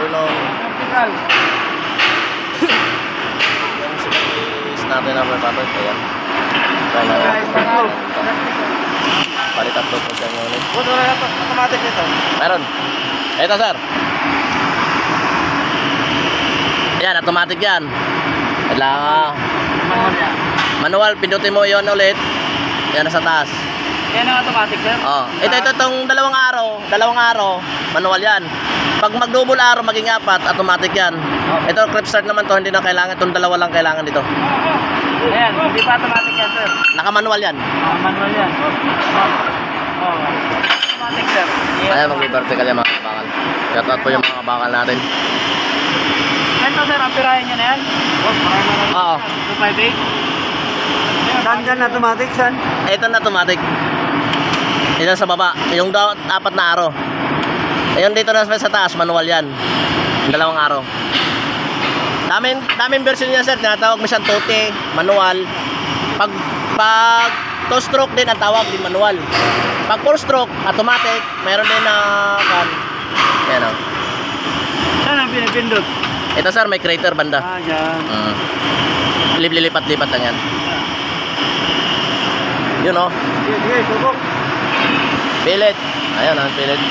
marunong. Yung sinis natin na repapert. Ayan. Try na natin. Palit upload po siya nyo ulit. Wala na ito. Automatic nito. Meron. Ito sir. Yan, automatic yan. Kailangan Manual yan. manual, pindutin mo yon ulit. Yan nasa taas. Yan ang automatic, sir? Oh, ito itong dalawang araw, manual yan. Pag mag-double arrow, maging 4, automatic yan. Ito, clip start naman to, hindi na kailangan. Itong dalawa lang kailangan dito. Ayan, hindi pa automatic yan, sir. Naka-manual yan. Manual yan. Automatic, sir. Ayan, mag-vertical yan mga kabakal. Shout out po yung mga kabakal natin. Ito, sir, ang pirahin nyo na yan? Oo. 258? Saan dyan automatic, saan? Ito na automatic. Ito sa baba. Yung 4 na araw. Ayun dito na sa taas, manual yan. Yung 2 araw. Daming version niya sir. Tinatawag mo siyang tote, manual. Pag 2 stroke din ang tawag din manual. Pag 4 stroke, automatic. Mayroon din na yan o. Saan ang pinipindot? Ito sir, may crater banda. Dyan. Lilipat-lipat lang yan. Yun o. Sige, subok. Pilit. Ayan o, pilit.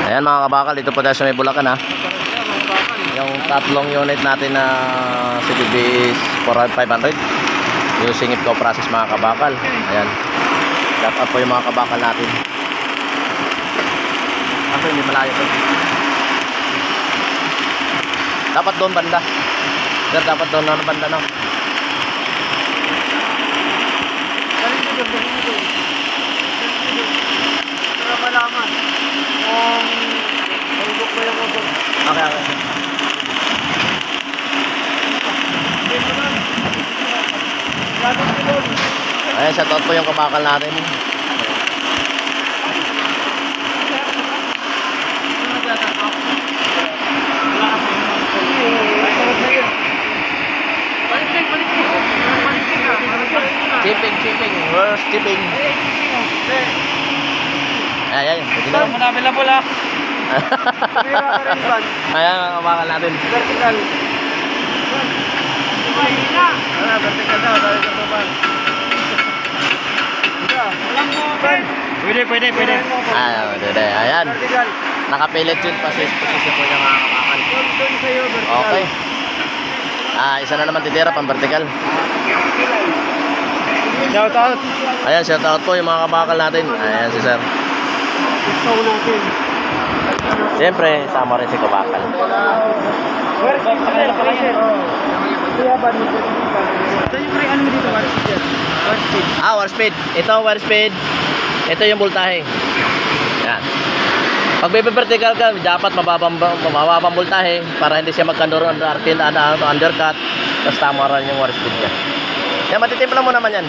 Ayan mga kabakal, dito po tayo sa may Bulacan ha. Yung 3 unit natin na CTBS 4500 using IPCO process mga kabakal. Ayan. Shout out po yung mga kabakal natin. Ako hindi malayo to. Dapat doon banda. Sir, dapat doon na banda no. Para malaman kung hulog ko yung motor. Okay. Ayan, shout out po yung kabakal natin. Chipping. Where's chipping? Ayan. Marami lang pula. Ayan, mga kabakal natin. Vertical. Vertical daw. Pwede. Ayan. Vertical. Nakapilit yun. Position po yung mga kabakal. Okay. Isa na naman titira pang vertical. Shout out. Ayan, shout out po yung mga kabakal natin. Ayan si sir. Gusto natin. Siyempre, sama rin si kabakal. War speed. Ito war speed. Ito yung voltahe. Yan. Pag vertical ka, dapat mababang voltahe para hindi siya magkandor undercut. Tapos tama rin yung war speed niya. Yan, matitimpla mo naman yan.